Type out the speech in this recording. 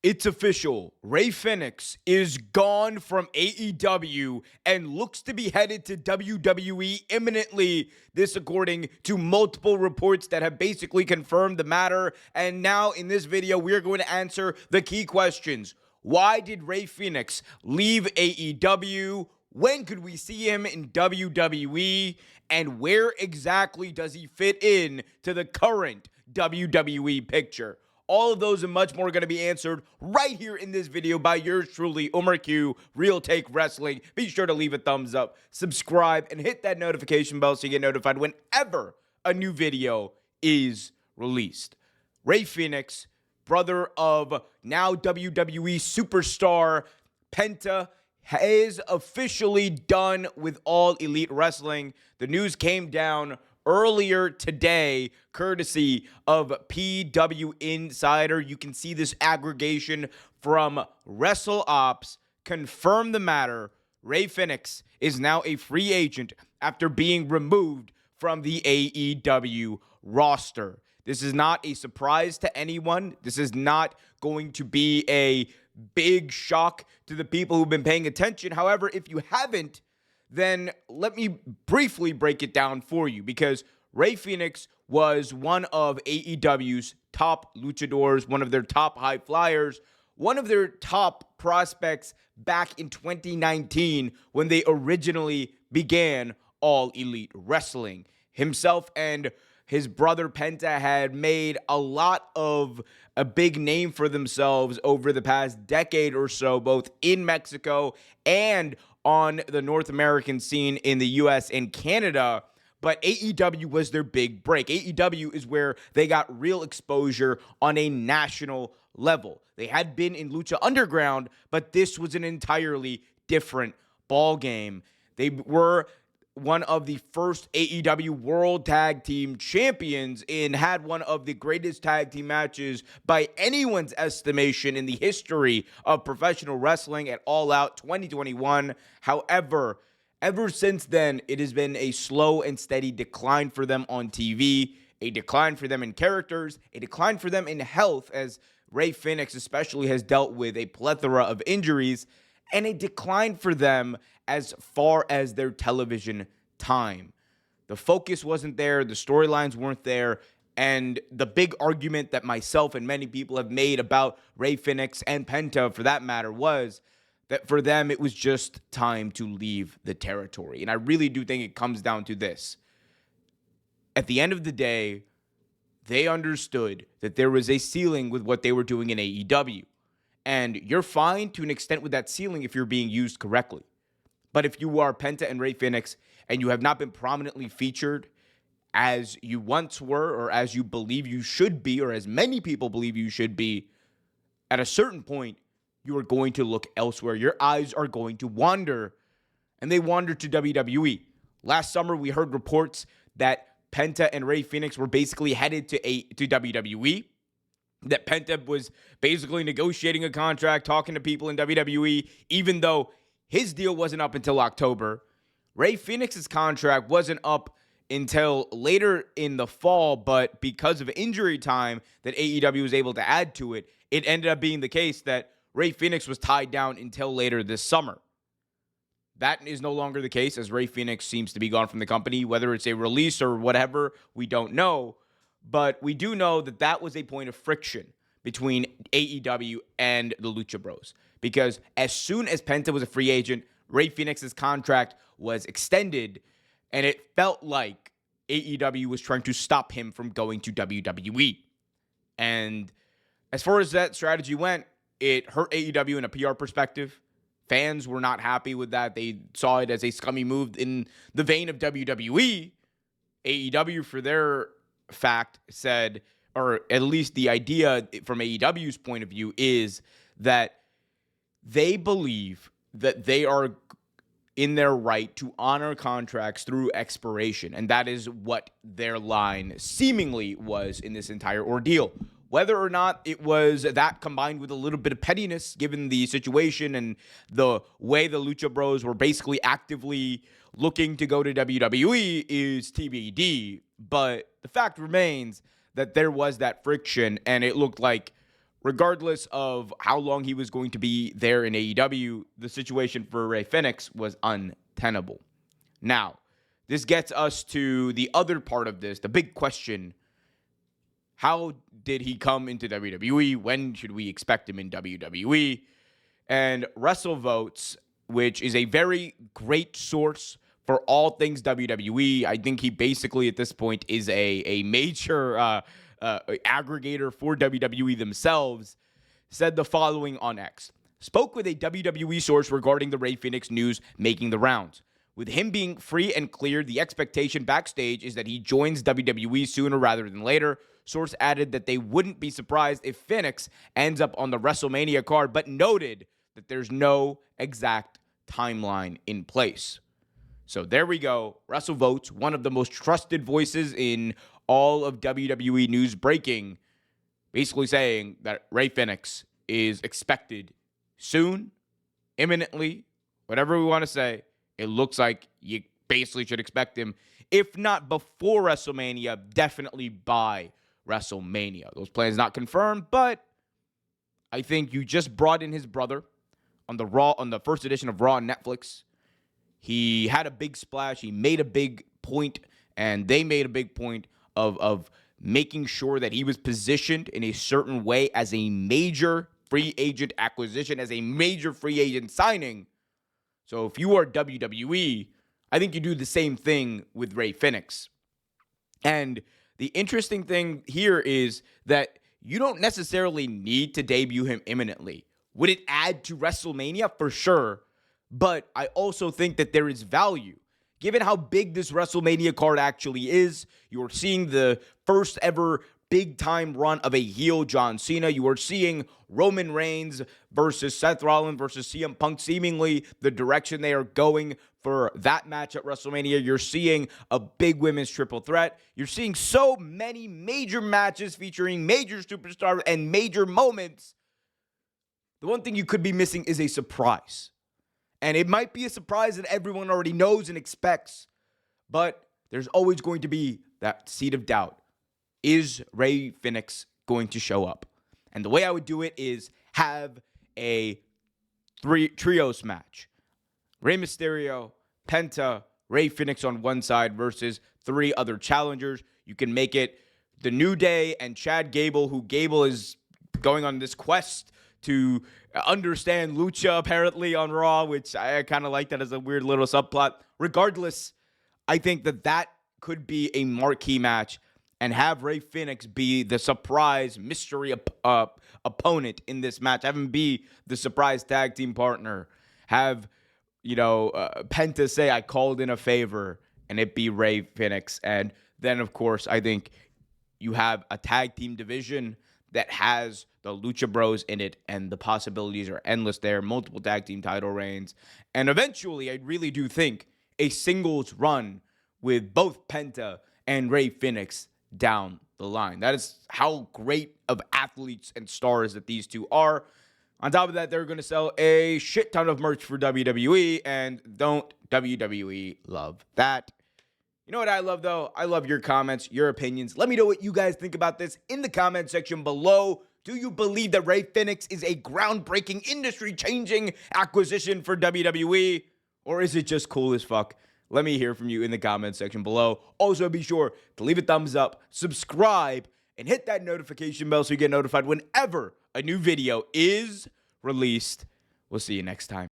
It's official. Rey Fenix is gone from AEW and looks to be headed to WWE imminently. This according to multiple reports that have basically confirmed the matter. And now in this video, we're going to answer the key questions. Why did Rey Fenix leave AEW? When could we see him in WWE? And where exactly does he fit in to the current WWE picture? All of those and much more are going to be answered right here in this video by yours truly, Omer Q, Real Take Wrestling. Be sure to leave a thumbs up, subscribe, and hit that notification bell so you get notified whenever a new video is released. Rey Fenix, brother of now WWE superstar Penta, is officially done with All Elite Wrestling. The news came down earlier today, courtesy of PW Insider. You can see this aggregation from WrestleOps confirm the matter. Rey Fenix is now a free agent after being removed from the AEW roster. This is not a surprise to anyone. This is not going to be a big shock to the people who've been paying attention. However, if you haven't, then let me briefly break it down for you, because Rey Fenix was one of AEW's top luchadors, one of their top high flyers, one of their top prospects back in 2019 when they originally began All Elite Wrestling. Himself and his brother Penta had made a lot of a big name for themselves over the past decade or so, both in Mexico and on the North American scene in the US and Canada. But AEW was their big break. AEW is where they got real exposure on a national level. They had been in Lucha Underground, but this was an entirely different ball game. They were one of the first AEW World Tag Team Champions and had one of the greatest tag team matches by anyone's estimation in the history of professional wrestling at All Out 2021. However, ever since then, it has been a slow and steady decline for them on TV, a decline for them in characters, a decline for them in health, as Rey Fenix especially has dealt with a plethora of injuries, and a decline for them as far as their television time. The focus wasn't there, the storylines weren't there, and the big argument that myself and many people have made about Rey Fenix and Penta, for that matter, was that for them it was just time to leave the territory. And I really do think it comes down to this. At the end of the day, they understood that there was a ceiling with what they were doing in AEW. And you're fine to an extent with that ceiling if you're being used correctly. But if you are Penta and Rey Fenix and you have not been prominently featured as you once were, or as you believe you should be, or as many people believe you should be, at a certain point, you are going to look elsewhere. Your eyes are going to wander, and they wander to WWE. Last summer, we heard reports that Penta and Rey Fenix were basically headed to WWE, that Penta was basically negotiating a contract, talking to people in WWE, even though his deal wasn't up until October. Rey Fenix's contract wasn't up until later in the fall, but because of injury time that AEW was able to add to it, it ended up being the case that Rey Fenix was tied down until later this summer. That is no longer the case, as Rey Fenix seems to be gone from the company. Whether it's a release or whatever, we don't know. But we do know that that was a point of friction between AEW and the Lucha Bros. Because as soon as Penta was a free agent, Rey Fenix's contract was extended, and it felt like AEW was trying to stop him from going to WWE. And as far as that strategy went, it hurt AEW in a PR perspective. Fans were not happy with that. They saw it as a scummy move in the vein of WWE. AEW, for their fact, said, or at least the idea from AEW's point of view, is that they believe that they are in their right to honor contracts through expiration. And that is what their line seemingly was in this entire ordeal. Whether or not it was that combined with a little bit of pettiness, given the situation and the way the Lucha Bros were basically actively looking to go to WWE, is TBD. But the fact remains that there was that friction, and it looked like regardless of how long he was going to be there in AEW, the situation for Rey Fenix was untenable. Now, this gets us to the other part of this, the big question. How did he come into WWE? When should we expect him in WWE? And WrestleVotes, which is a very great source for all things WWE. I think he basically at this point is a major aggregator for WWE themselves, said the following on X. Spoke with a WWE source regarding the Rey Fenix news making the rounds. With him being free and clear, the expectation backstage is that he joins WWE sooner rather than later. Source added that they wouldn't be surprised if Fenix ends up on the WrestleMania card, but noted that there's no exact timeline in place. So there we go. WrestleVotes, one of the most trusted voices in all of WWE news breaking, basically saying that Rey Fenix is expected soon, imminently, whatever we want to say. It looks like you basically should expect him, if not before WrestleMania, definitely by WrestleMania. Those plans not confirmed, but I think you just brought in his brother on the first edition of Raw on Netflix. He had a big splash. He made a big point, and they made a big point of making sure that he was positioned in a certain way as a major free agent acquisition, as a major free agent signing. So if you are WWE, I think you do the same thing with Rey Fenix. And the interesting thing here is that you don't necessarily need to debut him imminently. Would it add to WrestleMania? For sure. But I also think that there is value. Given how big this WrestleMania card actually is, you're seeing the first ever big-time run of a heel John Cena. You are seeing Roman Reigns versus Seth Rollins versus CM Punk, seemingly the direction they are going for that match at WrestleMania. You're seeing a big women's triple threat. You're seeing so many major matches featuring major superstars and major moments. The one thing you could be missing is a surprise. And it might be a surprise that everyone already knows and expects, but there's always going to be that seed of doubt. Is Rey Fenix going to show up? And the way I would do it is have a trios match. Rey Mysterio, Penta, Rey Fenix on one side versus 3 other challengers. You can make it The New Day and Chad Gable, who Gable is going on this quest to understand Lucha apparently on Raw, which I kind of like that as a weird little subplot. Regardless, I think that could be a marquee match and have Rey Fenix be the surprise mystery opponent in this match. Have him be the surprise tag team partner. Have, Penta say, I called in a favor, and it be Rey Fenix. And then, of course, I think you have a tag team division that has the Lucha Bros in it, and the possibilities are endless there. Multiple tag team title reigns. And eventually, I really do think a singles run with both Penta and Rey Fenix down the line. That is how great of athletes and stars that these two are. On top of that, they're going to sell a shit ton of merch for WWE, and don't WWE love that? You know what I love, though? I love your comments, your opinions. Let me know what you guys think about this in the comment section below. Do you believe that Rey Fenix is a groundbreaking, industry-changing acquisition for WWE? Or is it just cool as fuck? Let me hear from you in the comment section below. Also, be sure to leave a thumbs up, subscribe, and hit that notification bell so you get notified whenever a new video is released. We'll see you next time.